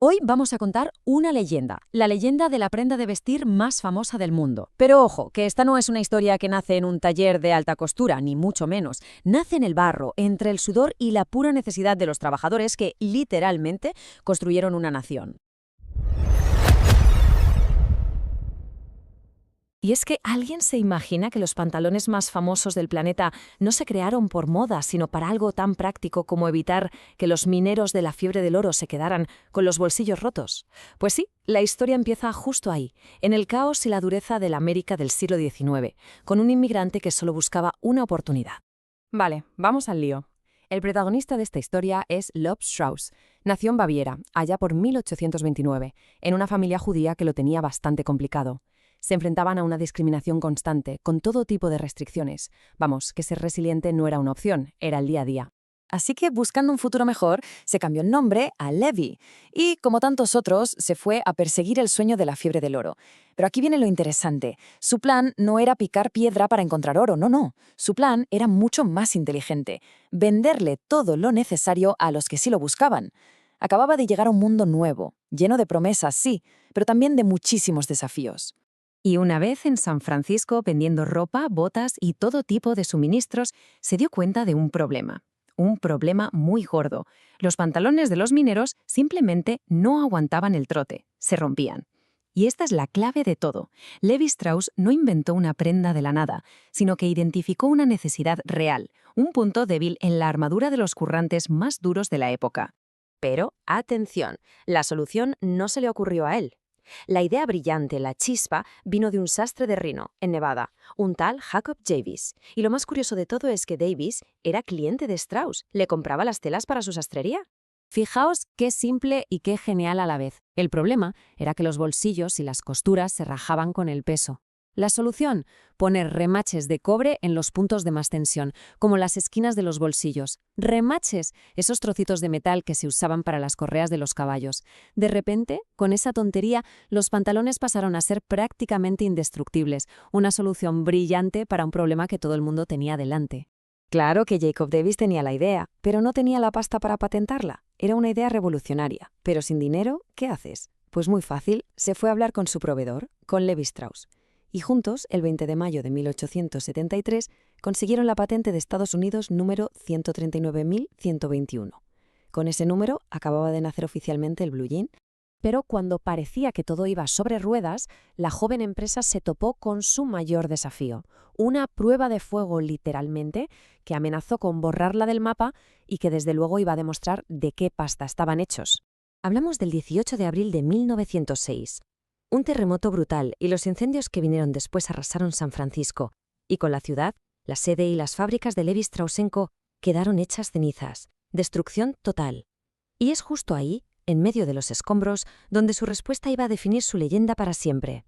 Hoy vamos a contar una leyenda, la leyenda de la prenda de vestir más famosa del mundo. Pero ojo, que esta no es una historia que nace en un taller de alta costura, ni mucho menos. Nace en el barro, entre el sudor y la pura necesidad de los trabajadores que, literalmente, construyeron una nación. Y es que ¿alguien se imagina que los pantalones más famosos del planeta no se crearon por moda, sino para algo tan práctico como evitar que los mineros de la fiebre del oro se quedaran con los bolsillos rotos? Pues sí, la historia empieza justo ahí, en el caos y la dureza de la América del siglo XIX, con un inmigrante que solo buscaba una oportunidad. Vale, vamos al lío. El protagonista de esta historia es Lob Strauss. Nació en Baviera, allá por 1829, en una familia judía que lo tenía bastante complicado. Se enfrentaban a una discriminación constante, con todo tipo de restricciones. Vamos, que ser resiliente no era una opción, era el día a día. Así que, buscando un futuro mejor, se cambió el nombre a Levi y, como tantos otros, se fue a perseguir el sueño de la fiebre del oro. Pero aquí viene lo interesante. Su plan no era picar piedra para encontrar oro, no. Su plan era mucho más inteligente. Venderle todo lo necesario a los que sí lo buscaban. Acababa de llegar a un mundo nuevo, lleno de promesas, sí, pero también de muchísimos desafíos. Y una vez en San Francisco vendiendo ropa, botas y todo tipo de suministros, se dio cuenta de un problema. Un problema muy gordo. Los pantalones de los mineros simplemente no aguantaban el trote, se rompían. Y esta es la clave de todo. Levi Strauss no inventó una prenda de la nada, sino que identificó una necesidad real, un punto débil en la armadura de los currantes más duros de la época. Pero, atención, la solución no se le ocurrió a él. La idea brillante, la chispa, vino de un sastre de Reno, en Nevada, un tal Jacob Davis. Y lo más curioso de todo es que Davis era cliente de Strauss, le compraba las telas para su sastrería. Fijaos qué simple y qué genial a la vez. El problema era que los bolsillos y las costuras se rajaban con el peso. La solución, poner remaches de cobre en los puntos de más tensión, como las esquinas de los bolsillos. Remaches, esos trocitos de metal que se usaban para las correas de los caballos. De repente, con esa tontería, los pantalones pasaron a ser prácticamente indestructibles, una solución brillante para un problema que todo el mundo tenía delante. Claro que Jacob Davis tenía la idea, pero no tenía la pasta para patentarla. Era una idea revolucionaria, pero sin dinero, ¿qué haces? Pues muy fácil, se fue a hablar con su proveedor, con Levi Strauss. Y juntos, el 20 de mayo de 1873, consiguieron la patente de Estados Unidos número 139.121. Con ese número acababa de nacer oficialmente el blue jean. Pero cuando parecía que todo iba sobre ruedas, la joven empresa se topó con su mayor desafío, una prueba de fuego literalmente, que amenazó con borrarla del mapa y que desde luego iba a demostrar de qué pasta estaban hechos. Hablamos del 18 de abril de 1906. Un terremoto brutal y los incendios que vinieron después arrasaron San Francisco, y con la ciudad, la sede y las fábricas de Levi Strauss & Co. quedaron hechas cenizas. Destrucción total. Y es justo ahí, en medio de los escombros, donde su respuesta iba a definir su leyenda para siempre.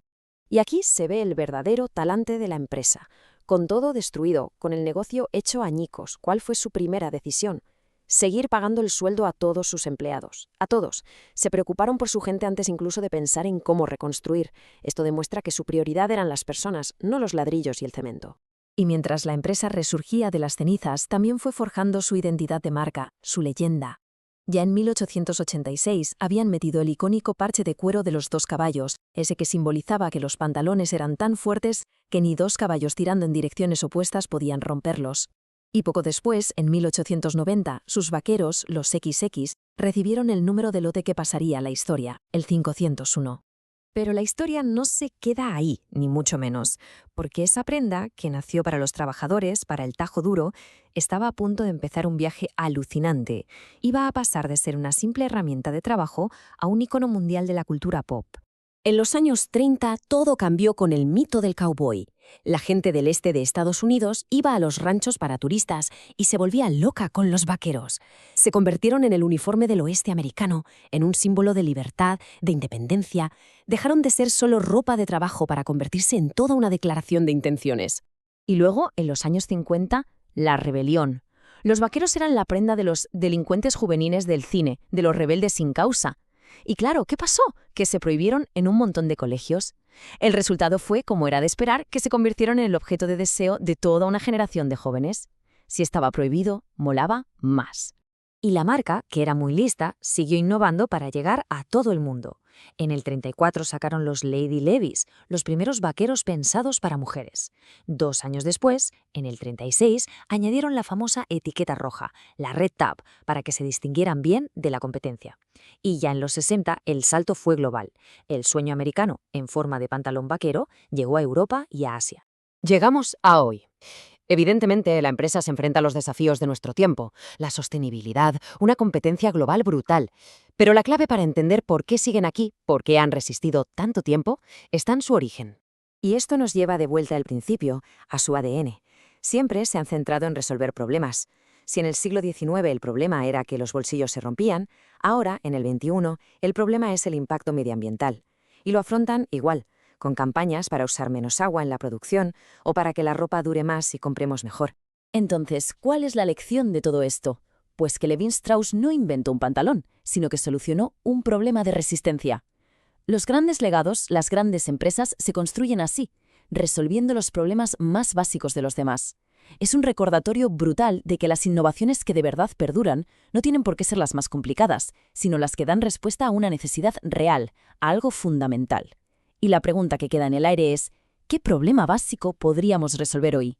Y aquí se ve el verdadero talante de la empresa. Con todo destruido, con el negocio hecho añicos, ¿cuál fue su primera decisión? Seguir pagando el sueldo a todos sus empleados. A todos. Se preocuparon por su gente antes incluso de pensar en cómo reconstruir. Esto demuestra que su prioridad eran las personas, no los ladrillos y el cemento. Y mientras la empresa resurgía de las cenizas, también fue forjando su identidad de marca, su leyenda. Ya en 1886 habían metido el icónico parche de cuero de los dos caballos, ese que simbolizaba que los pantalones eran tan fuertes que ni dos caballos tirando en direcciones opuestas podían romperlos. Y poco después, en 1890, sus vaqueros, los XX, recibieron el número de lote que pasaría a la historia, el 501. Pero la historia no se queda ahí, ni mucho menos, porque esa prenda, que nació para los trabajadores, para el tajo duro, estaba a punto de empezar un viaje alucinante. Iba a pasar de ser una simple herramienta de trabajo a un icono mundial de la cultura pop. En los años 30 todo cambió con el mito del cowboy. La gente del este de Estados Unidos iba a los ranchos para turistas y se volvía loca con los vaqueros. Se convirtieron en el uniforme del oeste americano, en un símbolo de libertad, de independencia. Dejaron de ser solo ropa de trabajo para convertirse en toda una declaración de intenciones. Y luego, en los años 50, la rebelión. Los vaqueros eran la prenda de los delincuentes juveniles del cine, de los rebeldes sin causa. Y claro, ¿qué pasó? Que se prohibieron en un montón de colegios. El resultado fue, como era de esperar, que se convirtieron en el objeto de deseo de toda una generación de jóvenes. Si estaba prohibido, molaba más. Y la marca, que era muy lista, siguió innovando para llegar a todo el mundo. En el 34 sacaron los Lady Levi's, los primeros vaqueros pensados para mujeres. 2 años después, en el 36, añadieron la famosa etiqueta roja, la Red Tab, para que se distinguieran bien de la competencia. Y ya en los 60 el salto fue global. El sueño americano, en forma de pantalón vaquero, llegó a Europa y a Asia. Llegamos a hoy. Evidentemente, la empresa se enfrenta a los desafíos de nuestro tiempo, la sostenibilidad, una competencia global brutal. Pero la clave para entender por qué siguen aquí, por qué han resistido tanto tiempo, está en su origen. Y esto nos lleva de vuelta al principio, a su ADN. Siempre se han centrado en resolver problemas. Si en el siglo XIX el problema era que los bolsillos se rompían, ahora, en el XXI, el problema es el impacto medioambiental. Y lo afrontan igual, con campañas para usar menos agua en la producción o para que la ropa dure más y compremos mejor. Entonces, ¿cuál es la lección de todo esto? Pues que Levi Strauss no inventó un pantalón, sino que solucionó un problema de resistencia. Los grandes legados, las grandes empresas, se construyen así, resolviendo los problemas más básicos de los demás. Es un recordatorio brutal de que las innovaciones que de verdad perduran no tienen por qué ser las más complicadas, sino las que dan respuesta a una necesidad real, a algo fundamental. Y la pregunta que queda en el aire es, ¿qué problema básico podríamos resolver hoy?